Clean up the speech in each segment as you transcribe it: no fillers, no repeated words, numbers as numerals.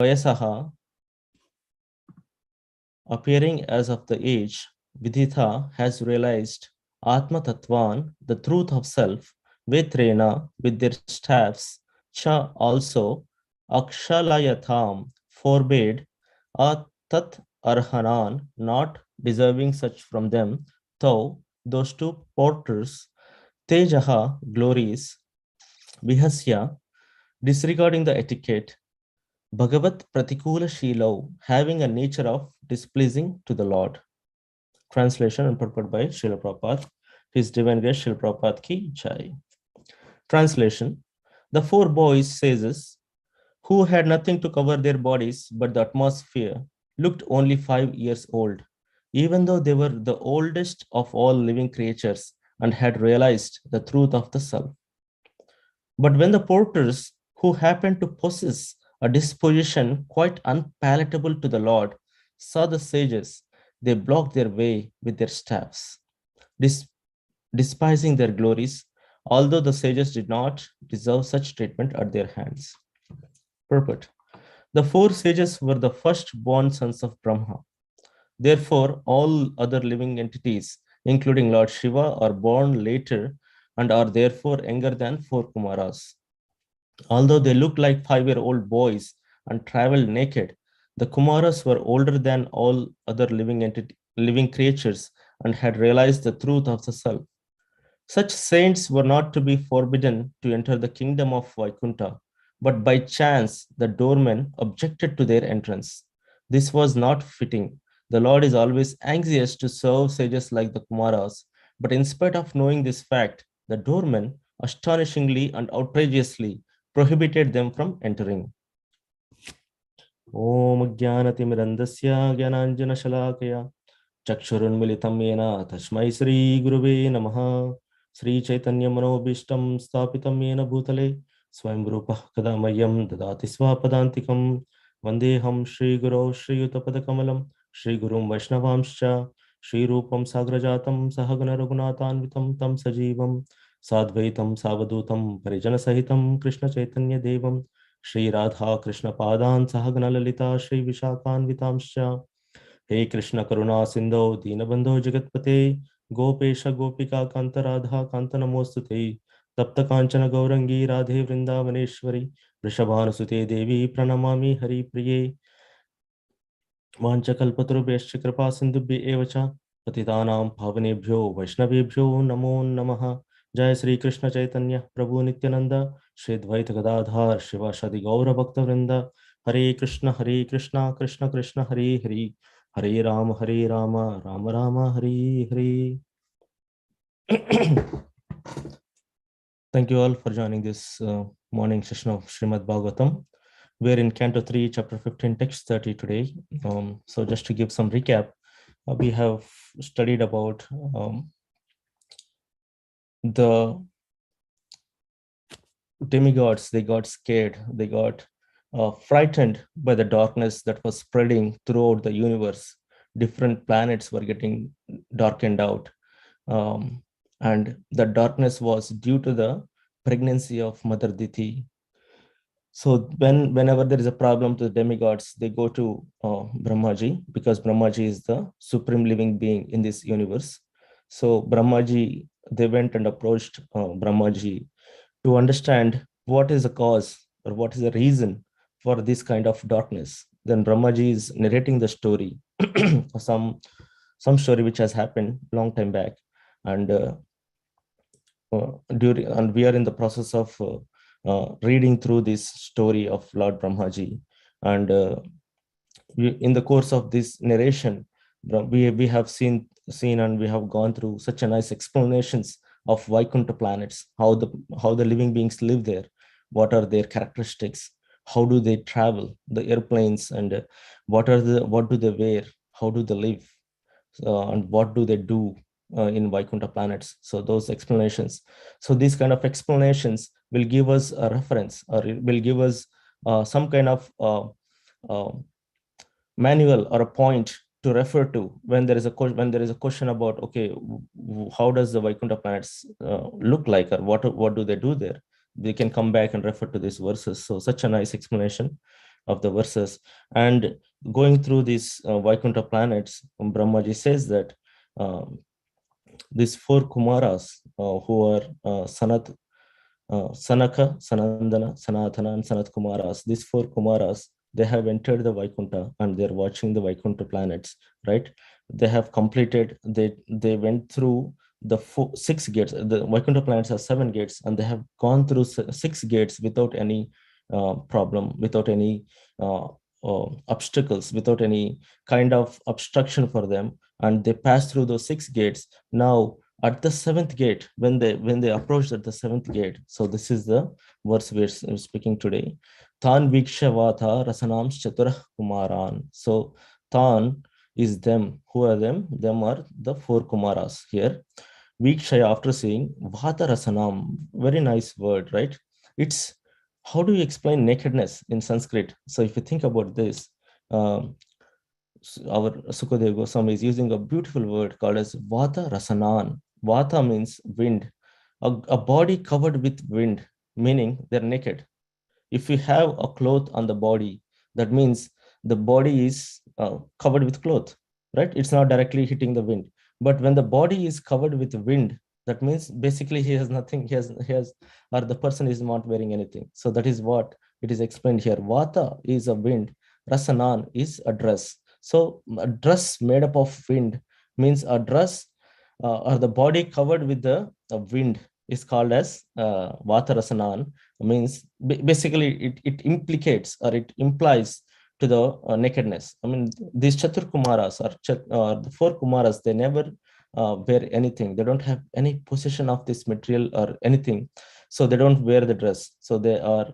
Vayasaha, appearing as of the age, Vidhita has realized Atma Tattvan, the truth of self, Vetrena, with their staffs, Cha also, Akshalayatham, forbade, Atat Arhanan, not deserving such from them, though those two porters, Tejaha, glories, Vihasya, disregarding the etiquette, Bhagavat Pratikula Shilo, having a nature of displeasing to the Lord. Translation and purport by Srila Prabhupada. His Divine Grace Srila Prabhupada ki jai. Translation. The four boys, sages, who had nothing to cover their bodies but the atmosphere, looked only 5 years old, even though they were the oldest of all living creatures and had realized the truth of the self. But when the porters, who happened to possess a disposition quite unpalatable to the Lord, saw the sages, they blocked their way with their staffs, despising their glories, although the sages did not deserve such treatment at their hands. Purport. The four sages were the first-born sons of Brahma. Therefore, all other living entities, including Lord Shiva, are born later and are therefore younger than four Kumaras. Although they looked like 5-year-old boys and traveled naked, the Kumaras were older than all other living creatures and had realized the truth of the self. Such saints were not to be forbidden to enter the kingdom of Vaikuntha, but by chance the doormen objected to their entrance. This was not fitting. The Lord is always anxious to serve sages like the Kumaras, but in spite of knowing this fact, the doormen astonishingly and outrageously prohibited them from entering. Om Jnanatimirandasya Jnananjana Shalakaya Chakshurunmilitam Yena Tashmai Sri Guruve Namaha Sri Chaitanya Manobishtam Stapitam Yena Bhutale Swayam Rupa Kadamayam Dadati Swapadantikam Vandeham Shri Guru Shri Utapadakamalam Shri Gurum Vaishnavamscha Shri Rupam Sagrajatam Sahagana Raghunathanvitam Tam Sajivam Sadvaitam Savadutam Parijana Sahitam Krishna Chaitanya Devam Shri Radha Krishna Padan Sahagana Lalita Shri Vishakanvitamscha He Krishna Karuna Sindho Dinabandho Jagatpate Gopesha Gopika Kanta Radha Kanta Namostute Tapta Kanchana Gaurangi Radhe Vrindavaneshwari Vrishabhanusute Devi Pranamami Hari Priye Vanchakalpatarubhyascha Kripa Sindhubhya Evacha Patitanam Bhavanebhyo Vaishnavebhyo Namo Namaha Jai Sri Krishna Chaitanya Prabhu Nityananda Shri Dvaita Gadadhar Shivashadi Gaura Bhakta Vrinda Hare Krishna Krishna Krishna Hare Hare Hare Rama Rama Rama Hare Hare. Thank you all for joining this morning session of Srimad Bhagavatam. We're in Canto 3, Chapter 15, Text 30 today. So just to give some recap, we have studied about the demigods. They got scared. They got frightened by the darkness that was spreading throughout the universe. Different planets were getting darkened out. And the darkness was due to the pregnancy of Mother Diti. So whenever there is a problem to the demigods, they go to Brahmaji, because Brahmaji is the supreme living being in this universe. So Brahmaji, they went and approached Brahmaji to understand what is the cause or what is the reason for this kind of darkness. Then Brahmaji is narrating the story, some story which has happened long time back, and we are in the process of reading through this story of Lord Brahmaji, and in the course of this narration, we have seen and we have gone through such a nice explanations of Vaikuntha planets, how the living beings live there, what are their characteristics, how do they travel, the airplanes, and what do they wear, how do they live, and what do they do in Vaikuntha planets. So those explanations. So these kind of explanations will give us a reference, or it will give us some kind of manual or a point to refer to when there is a question about, okay, how does the Vaikuntha planets look like, or what do they do there? They can come back and refer to these verses. So such a nice explanation. of the verses. And going through these Vaikuntha planets, Brahmaji says that um, these four Kumaras who are Sanaka, Sanandana, Sanatana, and Sanat Kumaras. These four Kumaras, they have entered the Vaikuntha and they're watching the Vaikuntha planets, right? They have completed, they went through the six gates. The Vaikuntha planets are seven gates, and they have gone through six gates without any problem, without any obstacles, without any kind of obstruction for them. And they pass through those six gates. Now, at the seventh gate, when they approached at the seventh gate, so this is the verse we're speaking today. Tan vikshavata rasanam chaturah kumaran. So Tan is them. Who are them? Them are the four kumaras here. Vikshaya, after seeing vata rasanam, very nice word, right? It's, how do you explain nakedness in Sanskrit? So if you think about this, um, our Sukadev Goswami is using a beautiful word called as Vata Rasanan. Vata means wind, a body covered with wind, meaning they're naked. If you have a cloth on the body, that means the body is covered with cloth, right? It's not directly hitting the wind. But when the body is covered with wind, that means basically he has nothing, or the person is not wearing anything. So that is what it is explained here. Vata is a wind, Rasanan is a dress. So a dress made up of wind means a dress or the body covered with the wind is called as Vata Rasanan, means basically it implicates or it implies to the nakedness. I mean, these Chatur Kumaras or the four Kumaras, they never wear anything. They don't have any possession of this material or anything. So they don't wear the dress. So they are,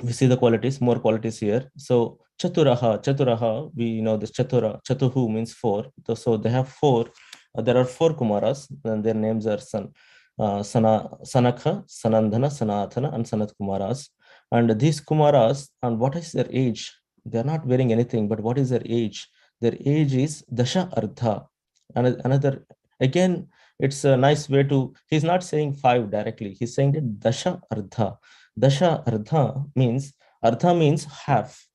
we see the qualities, more qualities here. So Chaturaha, we know this Chatuhu means four. So they have four. There are four Kumaras, and their names are Sanakha, Sanandana, Sanatana, and Sanat Kumaras. And these Kumaras, and what is their age? They are not wearing anything, but what is their age? Their age is Dasha Ardha. And another, again, it's a nice way to, he's not saying five directly, he's saying that Dasha Ardha. Dasha Ardha means half,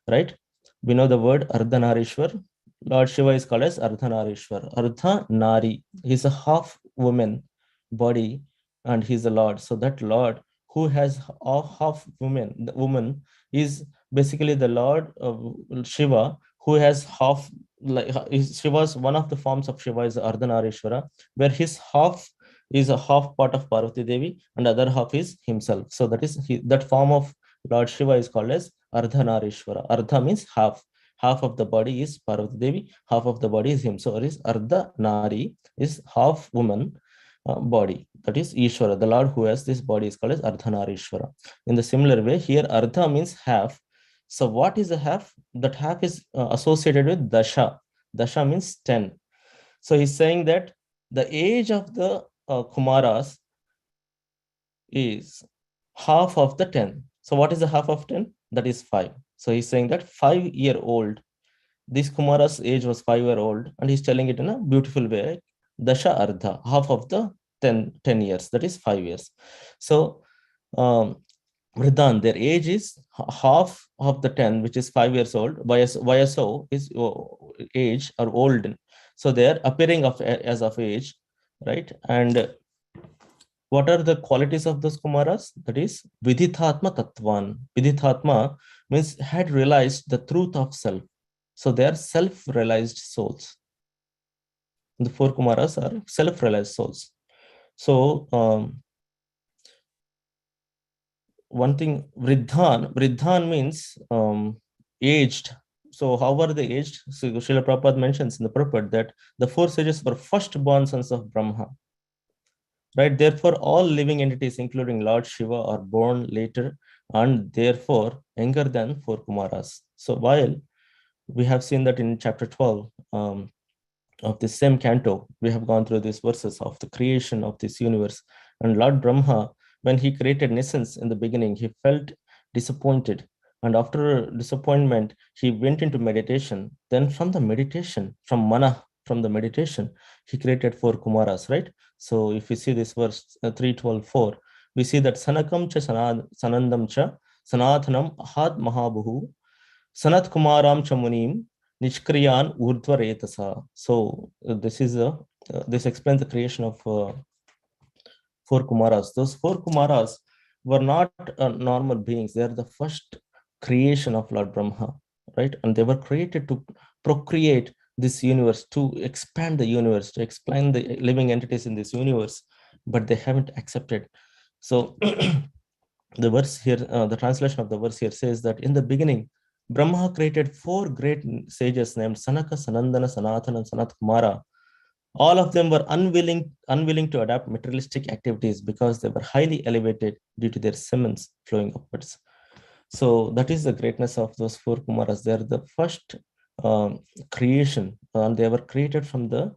right? We know the word Ardhanarishwar. Lord Shiva is called as Ardhanarishwar. Ardha Nari. He's a half woman body and he's the Lord. So that Lord who has a half woman, the woman is basically the Lord of Shiva who has half, like Shiva's one of the forms of Shiva is Ardhanarishwara, where his half is a half part of Parvati Devi and other half is himself. So that is that form of Lord Shiva is called as Ardhanarishwara. Ardha means half. Half of the body is Parvati Devi, half of the body is him. So it is Ardha Nari, is half woman body. That is Ishvara. The Lord who has this body is called as Ardhanarishwara. In the similar way, here Ardha means half. So what is a half? That half is associated with Dasha. Dasha means 10. So he's saying that the age of the Kumaras is half of the 10. So what is the half of 10? That is 5. So he's saying that 5-year-old, this Kumara's age was 5-year-old, and he's telling it in a beautiful way. Dasha Ardha, half of the 10 years, that is 5 years. So um, Vridhan, their age is half of the 10, which is 5 years old. YSO is age or old. So they are appearing as of age, right? And what are the qualities of those Kumaras? That is Vidithatma Tattvan. Vidithatma means had realized the truth of self. So they are self-realized souls. The four Kumaras are self-realized souls. So one thing, Vridhan means aged. So how are they aged? So Srila Prabhupada mentions in the purport that the four sages were first-born sons of Brahma. Right? Therefore, all living entities, including Lord Shiva, are born later and therefore younger than four Kumaras. So while we have seen that in chapter 12 of the same canto, we have gone through these verses of the creation of this universe. And Lord Brahma, when he created Nescence in the beginning, he felt disappointed. And after disappointment, he went into meditation. Then from the meditation, from mana, from the meditation, he created four Kumaras, right? So if you see this verse 3:12:4, we see that Sanakam cha Sanandam cha Sanathanam Ahad Mahabuhu, Sanat Kumaram Chamunim, Nishkriyan Urdhvaretasa. So this explains the creation of four Kumaras. Those four Kumaras were not normal beings. They are the first creation of Lord Brahma, right? And they were created to procreate this universe, to expand the universe, to explain the living entities in this universe, but they haven't accepted. So the verse here, the translation of the verse here says that in the beginning, Brahma created four great sages named Sanaka, Sanandana, Sanatana, and Sanat Kumara. All of them were unwilling to adapt materialistic activities because they were highly elevated due to their semens flowing upwards. So that is the greatness of those four Kumaras. They are the first creation, and they were created from the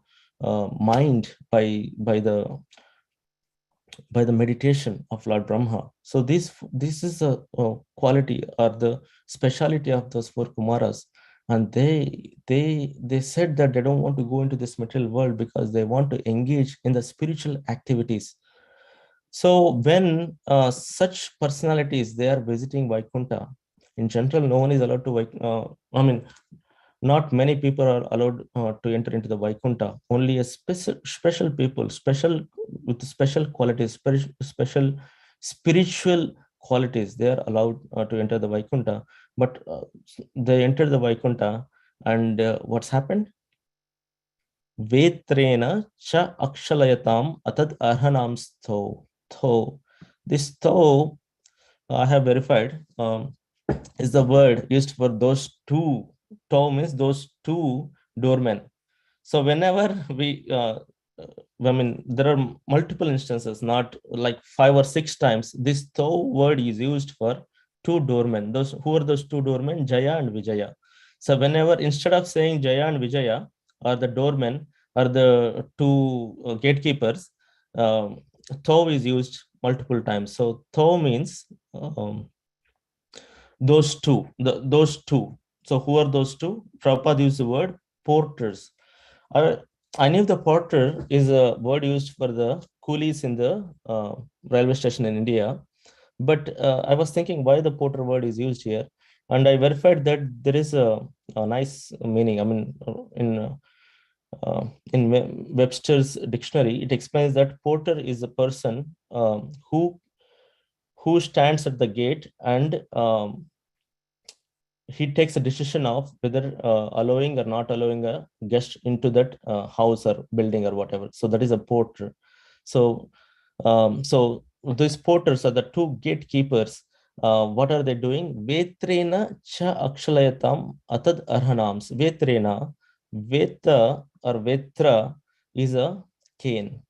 mind by the meditation of Lord Brahma. So this is a quality or the speciality of those four Kumaras, and they said that they don't want to go into this material world because they want to engage in the spiritual activities. So when such personalities they are visiting Vaikuntha, in general, no one is allowed to. Not many people are allowed to enter into the Vaikuntha. Only a special people, special with special qualities, special spiritual qualities, they are allowed to enter the Vaikuntha. But they enter the Vaikuntha, and what's happened? Vetrena cha akshalayatam atad arhanam stho. Tho. This tho, I have verified, is the word used for those two. Tho means those two doormen. So whenever there are multiple instances, not like 5 or 6 times, this tho word is used for two doormen. Who are those two doormen? Jaya and Vijaya. So whenever, instead of saying Jaya and Vijaya, or the doormen, or the two gatekeepers, tho is used multiple times. So tho means those two, those two. So who are those two? Prabhupada used the word porters. I knew the porter is a word used for the coolies in the railway station in India, but I was thinking why the porter word is used here, and I verified that there is a nice meaning. I mean, in Webster's dictionary, it explains that porter is a person who stands at the gate and he takes a decision of whether allowing or not allowing a guest into that house or building or whatever. So that is a porter. So these porters are the two gatekeepers. What are they doing? Vetrena cha akshalayatam atad arhanams. Vetrena, Veta or Vetra is a cane,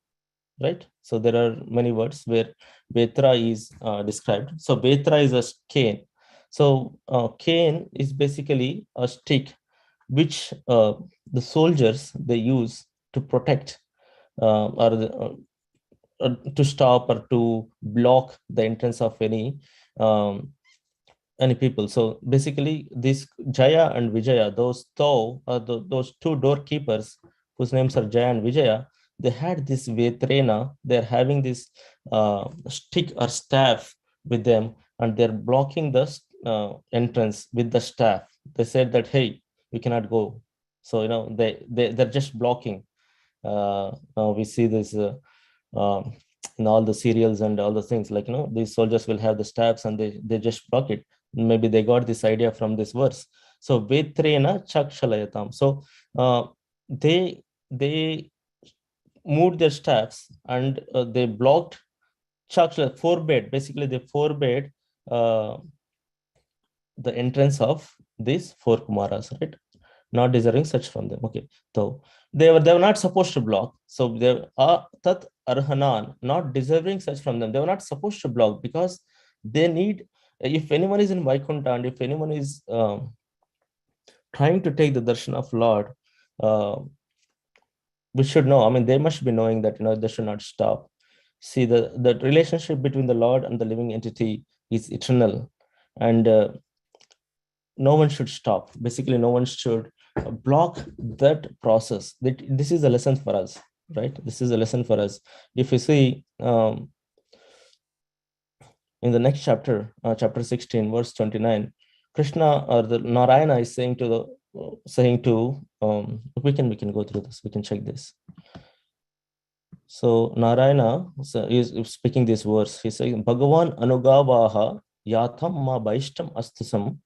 right? So there are many words where Vetra is described. So Vetra is a cane. So cane is basically a stick which the soldiers they use to protect or to stop or to block the entrance of any people. So basically, this Jaya and Vijaya, those two doorkeepers whose names are Jaya and Vijaya, they had this Vetrena. They're having this stick or staff with them, and they're blocking the entrance with the staff. They said that, hey, we cannot go. So they're just blocking. We see this in all the serials and all the things, like these soldiers will have the staffs and they just block it. Maybe they got this idea from this verse. So Vetrena Chakshalayatam. So they moved their staffs and they blocked forbade. Basically, they forbade the entrance of these four Kumaras, right? Not deserving such from them. Okay, so they were not supposed to block. So they are tat arhanan, not deserving such from them. They were not supposed to block because they need. If anyone is in Vaikuntha and if anyone is trying to take the darshan of Lord, we should know. I mean, they must be knowing that they should not stop. See, the relationship between the Lord and the living entity is eternal, and no one should stop. Basically, no one should block that process. This is a lesson for us, right? This is a lesson for us. If you see, in the next chapter, chapter 16, verse 29, Krishna or the Narayana is saying to we can go through this, we can check this. So Narayana is speaking this verse. He's saying, Bhagavan Anugavaha Yatham Ma Baishtam Astusam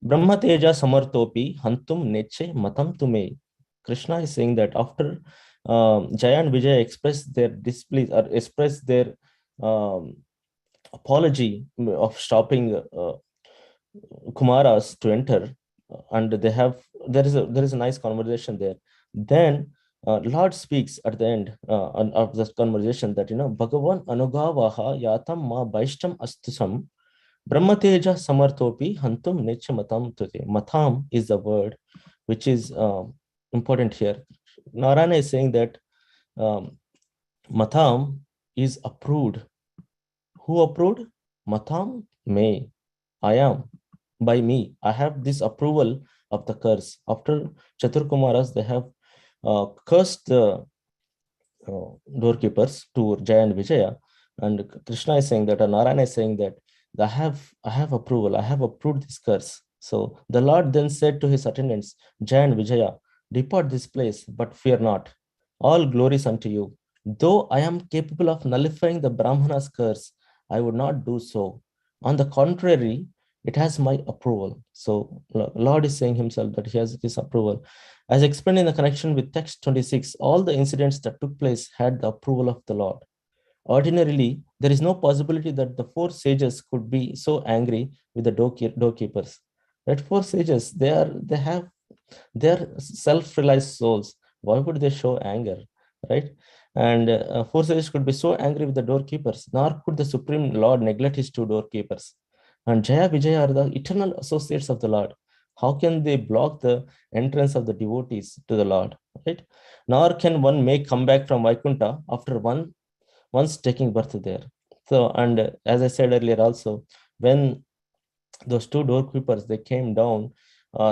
Brahma Teja Samartopi Hantum Neche Matam Tume. Krishna is saying that after Jaya and Vijaya express their displeasure or express their um, apology of stopping Kumaras to enter, and there is a nice conversation there. Then Lord speaks at the end of this conversation that Bhagavan Anugavaha Yatam Ma Baishtam Astusam Brahmateja Samarthopi Hantum Nechamatam Tuti. Matam is the word which is important here. Narayana is saying that Matam is approved. Who approved? Matam me. I am. By me. I have this approval of the curse. After Chaturkumaras, they have cursed the doorkeepers to Jaya and Vijaya. And Krishna is saying that, or Narayana is saying that I have approval, I have approved this curse. So the Lord then said to his attendants, Jaya and Vijaya, depart this place, but fear not. All glories unto you. Though I am capable of nullifying the Brahmana's curse, I would not do so. On the contrary, it has my approval. So Lord is saying himself that he has this approval. As explained in the connection with text 26, all the incidents that took place had the approval of the Lord. Ordinarily, there is no possibility that the four sages could be so angry with the doorkeepers. Right? Four sages, they're self-realized souls. Why would they show anger? Right? And four sages could be so angry with the doorkeepers, nor could the Supreme Lord neglect his two doorkeepers. And Jaya Vijaya are the eternal associates of the Lord. How can they block the entrance of the devotees to the Lord? Right? Nor can one make comeback from Vaikuntha after once taking birth there. So, and as I said earlier also, when those two doorkeepers they came down,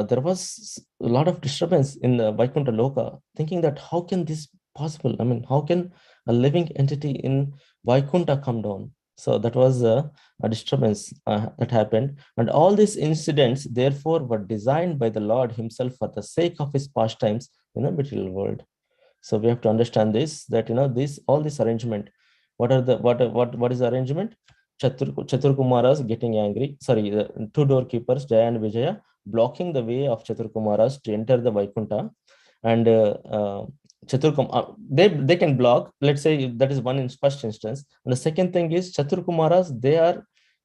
there was a lot of disturbance in the Vaikuntha Loka, thinking that how can this possible? I mean, how can a living entity in Vaikuntha come down? So that was a disturbance that happened. And all these incidents, therefore, were designed by the Lord himself for the sake of his pastimes in the material world. So we have to understand this, that all this arrangement, what is the arrangement? Chaturkumaras getting angry, sorry, the two doorkeepers, Jaya and Vijaya, blocking the way of Chaturkumaras to enter the Vaikuntha. And they can block, let's say that is one in first instance. And the second thing is Chaturkumaras,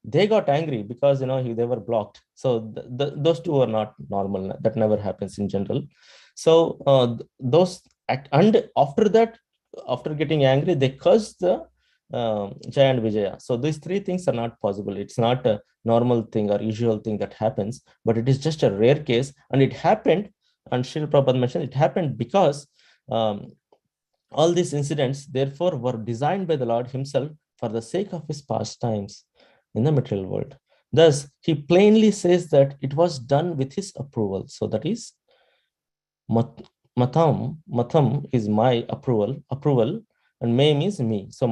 they got angry because they were blocked. So those two are not normal. That never happens in general. So those and after that, after getting angry, they cursed the Jaya and Vijaya. So these three things are not possible. It's not a normal thing or usual thing that happens, but it is just a rare case. And it happened, and Srila Prabhupada mentioned, it happened because all these incidents, therefore, were designed by the Lord himself for the sake of his pastimes in the material world. Thus, he plainly says that it was done with his approval. So that is matam is my approval, and may means me. So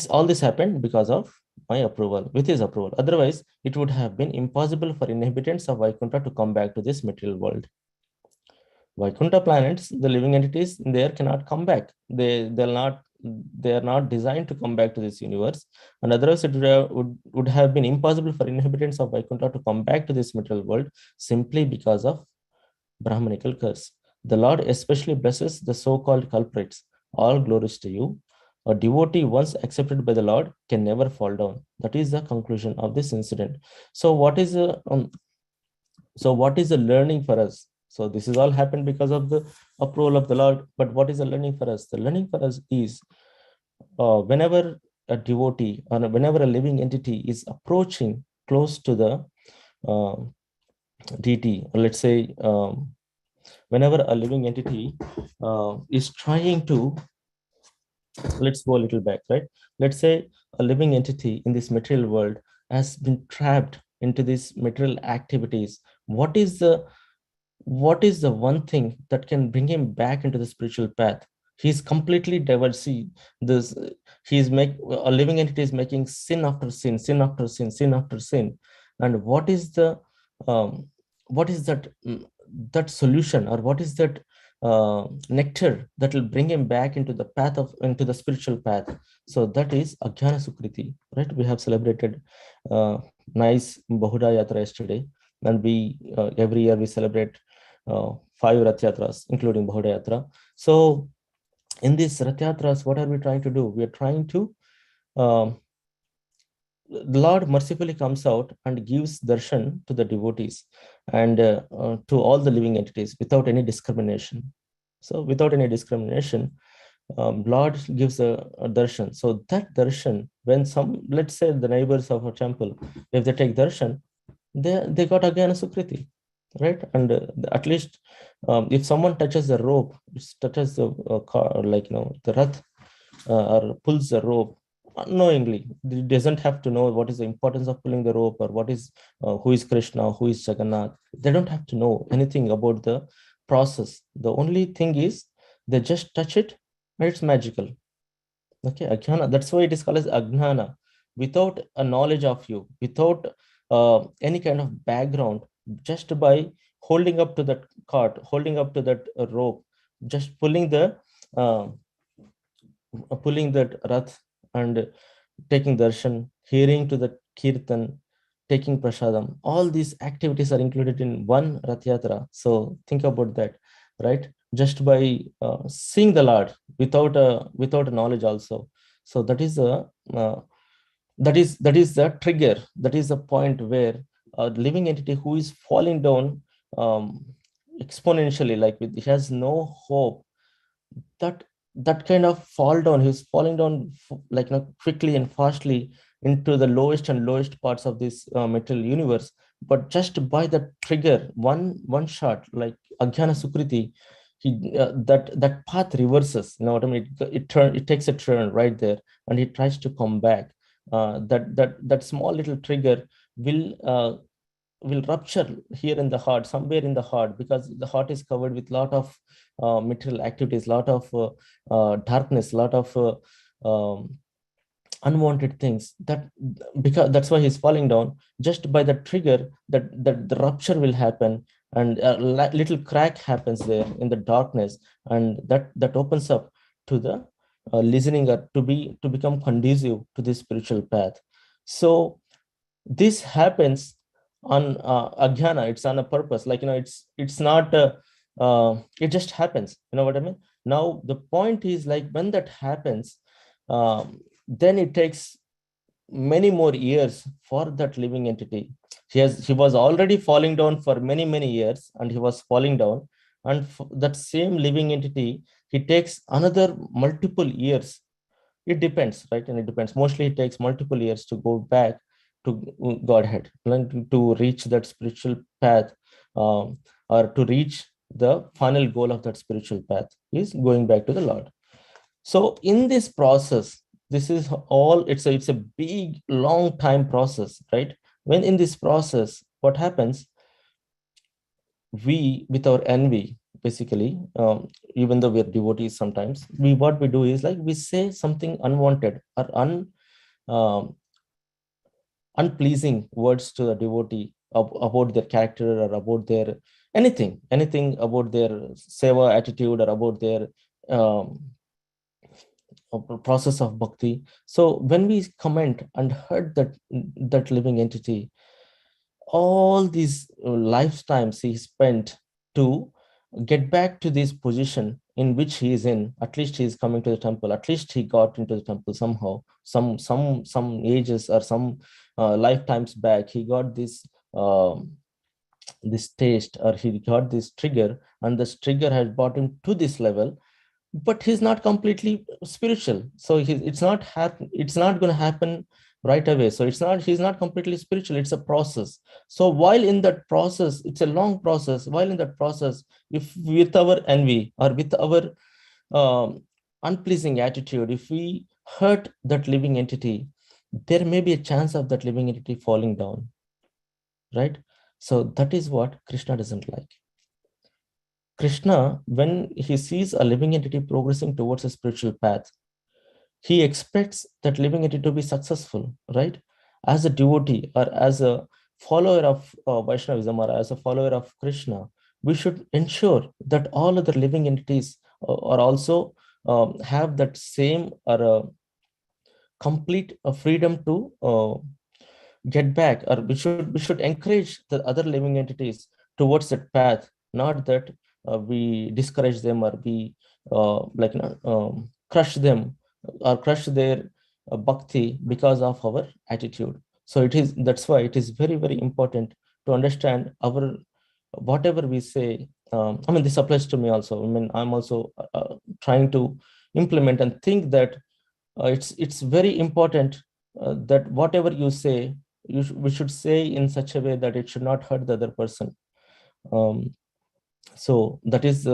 all this happened because of my approval, with his approval. Otherwise, it would have been impossible for inhabitants of Vaikuntha to come back to this material world. Vaikuntha planets, the living entities there cannot come back. They are not designed to come back to this universe. And otherwise, it would have been impossible for inhabitants of Vaikuntha to come back to this material world simply because of Brahmanical curse. The Lord especially blesses the so-called culprits. All glories to you. A devotee once accepted by the Lord can never fall down. That is the conclusion of this incident. So what is the learning for us? So this has all happened because of the approval of the Lord. But what is the learning for us? The learning for us is whenever a devotee or whenever a living entity is approaching close to the deity, or let's say whenever a living entity is trying to, let's go a little back, right? Let's say a living entity in this material world has been trapped into these material activities. What is the one thing that can bring him back into the spiritual path? He's completely diverse. This he's make a living entity is making sin after sin, sin after sin, sin after sin. And um, what is that solution, or what is that nectar that will bring him back into the spiritual path? So that is Ajnana Sukriti, right? We have celebrated nice Bahuda Yatra yesterday, and we every year we celebrate 5 Rath Yatras, including Bahuda Yatra. So in these Rath Yatras, what are we trying to do? We are trying to um, the Lord mercifully comes out and gives darshan to the devotees and to all the living entities without any discrimination. So, without any discrimination, Lord gives a darshan. So, that darshan, when let's say the neighbors of a temple, if they take darshan, they got again a sukriti, right? And at least if someone touches the rope, touches the car, like, the rath, or pulls the rope unknowingly, it doesn't have to know what is the importance of pulling the rope, or what is who is Krishna, who is Jagannath. They don't have to know anything about the process. The only thing is they just touch it and it's magical. Okay, ajnana, that's why it is called as ajnana. Without a knowledge of you, without any kind of background, just by holding up to that cart, holding up to that rope, just uh, pulling that rath and taking darshan, hearing to the kirtan, taking prasadam, all these activities are included in one Rath Yatra. So think about that, right? Just by seeing the Lord without a knowledge also. So uh, that is the trigger. That is the point where a living entity who is falling down um, exponentially, like he has no hope, that that kind of fall down, he's falling down like, quickly and fastly into the lowest and lowest parts of this material universe. But just by the trigger, one shot, like Ajnana Sukriti, that path reverses, you know what I mean? It takes a turn right there, and he tries to come back. That small little trigger will rupture here in the heart, somewhere in the heart, because the heart is covered with lot of material activities, lot of darkness, lot of um, unwanted things. Because that's why he's falling down. Just by the trigger, that the rupture will happen, and a little crack happens there in the darkness, and that opens up to the listening, or to become conducive to this spiritual path. So this happens on ajnana. It's on a purpose, like, it's not it just happens, you know what I mean? Now the point is, like, when that happens, then it takes many more years for that living entity. He was already falling down for many years, and he was falling down, and that same living entity, he takes another multiple years. It depends, right? And it depends, mostly it takes multiple years to go back to Godhead, and to reach that spiritual path, or to reach the final goal of that spiritual path is going back to the Lord. So in this process, this is all, it's a big long time process, right? When in this process, what happens, we, with our envy, basically, even though we're devotees, sometimes what we do is, like, we say something unwanted, or um, unpleasing words to a devotee about their character, or about their anything about their seva attitude, or about their um, process of bhakti. So when we comment and hurt that living entity, all these lifetimes he spent to get back to this position in which he is in. At least he is coming to the temple, at least he got into the temple somehow, some ages, or some lifetimes back, he got this taste, or he got this trigger, and this trigger has brought him to this level. But he's not completely spiritual, so it's not going to happen right away. So he's not completely spiritual, it's a process. So while in that process, it's a long process. While in that process, if with our envy, or with our um, unpleasing attitude, if we hurt that living entity, there may be a chance of that living entity falling down, right? So that is what Krishna doesn't like. Krishna, when he sees a living entity progressing towards a spiritual path, he expects that living entity to be successful, right? As a devotee or as a follower of Vaishnavism or as a follower of Krishna, we should ensure that all other living entities are also have that same or complete freedom to get back, or we should encourage the other living entities towards that path, not that we discourage them or we crush them or crush their bhakti because of our attitude. So that's why it is very, very important to understand our whatever we say. I mean, this applies to me also. I mean, I'm also trying to implement and think that it's very important that whatever you say, we should say in such a way that it should not hurt the other person. Um, so that is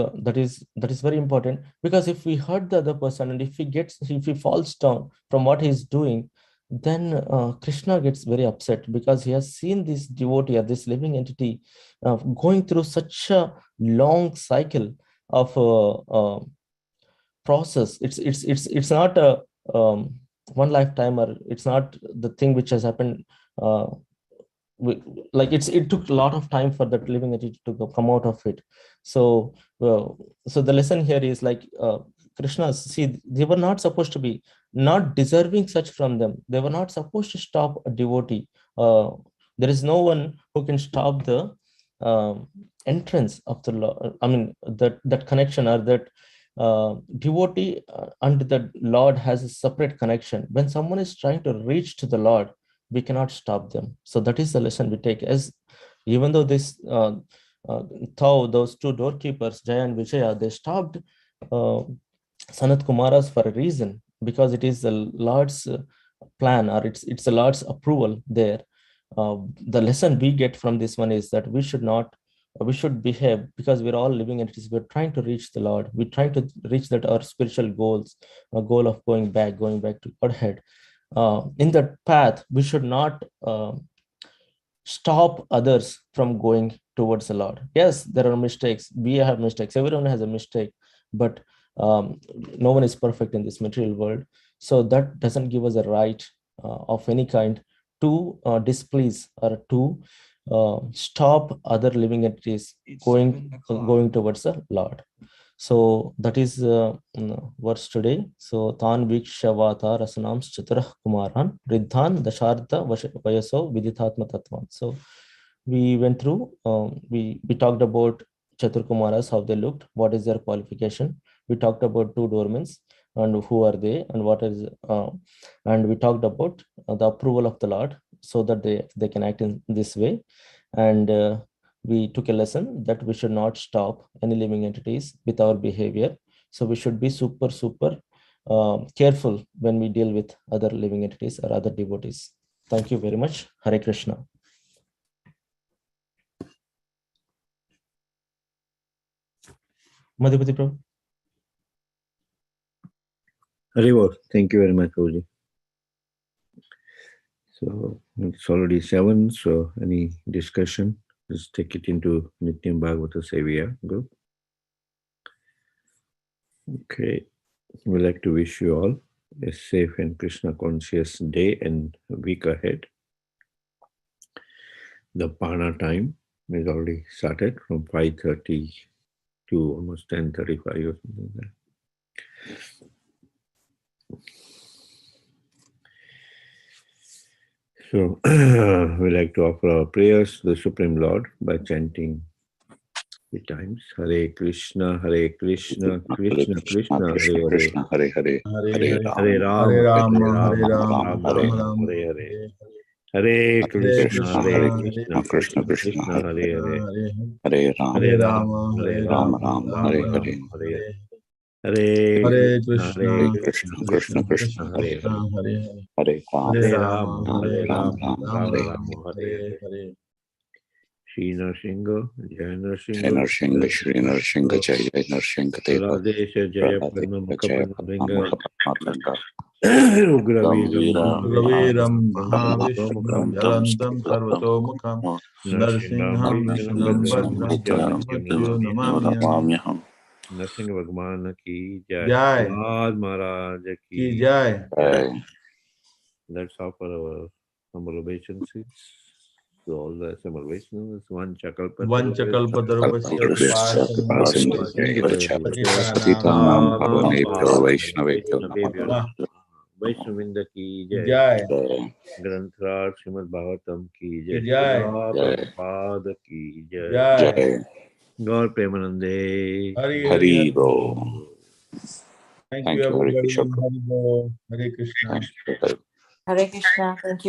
very important, because if we hurt the other person and if he falls down from what he's doing, then Krishna gets very upset, because he has seen this devotee or this living entity going through such a long cycle of process. It's not a one lifetime, or it's not the thing which has happened uh, it took a lot of time for that living entity to come out of it. So so the lesson here is like, Krishna, see, they were not supposed to be not deserving such from them. They were not supposed to stop a devotee. There is no one who can stop the entrance of the Lord. I mean, that connection, or that devotee and the Lord has a separate connection. When someone is trying to reach to the Lord, we cannot stop them. So that is the lesson we take. As even though this those two doorkeepers, Jaya and Vijaya, they stopped Sanat Kumaras for a reason, because it is the Lord's plan, or it's the Lord's approval there. The lesson we get from this one is that we should behave, because we're all living entities. We're trying to reach the Lord. We're trying to reach that our spiritual goals, a goal of going back to Godhead. In that path, we should not stop others from going towards the Lord. Yes, there are mistakes. We have mistakes. Everyone has a mistake, but no one is perfect in this material world. So that doesn't give us a right of any kind to displease or to stop other living entities going towards the Lord. So that is verse today. So Tan Vikshawata Rasanam Chaturah Kumaran Riddhan Dashartha Vayaso Vidithatma Tatvan. So we went through, we talked about Chatur Kumaras, how they looked, what is their qualification. We talked about two doormen and who are they and what is, and we talked about the approval of the Lord, so that they can act in this way. And we took a lesson that we should not stop any living entities with our behavior. So we should be super careful when we deal with other living entities or other devotees. Thank you very much. Hare Krishna. Madhupati Prabhu. Haribol, thank you very much, Prabhuji. So it's already 7, so any discussion? Let's take it into Nityam Bhagavata Sevya group. Okay, we'd like to wish you all a safe and Krishna conscious day and week ahead. The Pana time is already started from 5:30 to almost 10:35 or something like that. So we like to offer our prayers to the Supreme Lord by chanting 3 times. Hare Krishna, Hare Krishna, Krishna Krishna, Hare Hare, Hare Hare, Hare Ram, Hare Ram, Hare Hare. Hare Krishna, Hare Krishna, Krishna Krishna, Hare Hare, Hare Ram, Hare Ram Ram, Ram, Hare Hare. Hare Hare Krishna, Krishna Krishna, Hare Hare. Hare Hare Ram, Hare Ram, Ram, Ram Hare Ram, Hare Hare. Shri Narsingha, Jai Jai Narsingha, Shri Narsingha, Jai Narsingha Deva, Radesha Jaya Padma Mukha Padma Linga, Ugraveeram Brahmavishnum Jalantam Sarvatomukham Narsingham Vishnum Bhadram Chakravartyo Namamyam. Narasimha भगवान की जय। जय। प्रहलाद महाराज की की जय। Let's offer our humble obeisances to all the assembled Vaishnavas. One Vanchakalpatarupasya पतितानां पावनेभ्यो वैष्णवेभ्यो नमः। वैष्णविंद की जय। जय। ग्रंथराज श्रीमद् भागवतम की जय। जय। प्रभुपाद की जय। जय। गौर प्रेमानंदे हरि बोल। Thank Thank you you, Hari everybody. Kishore. Hari Bol. Hare Krishna. Thank you. Hare Krishna. Thank you.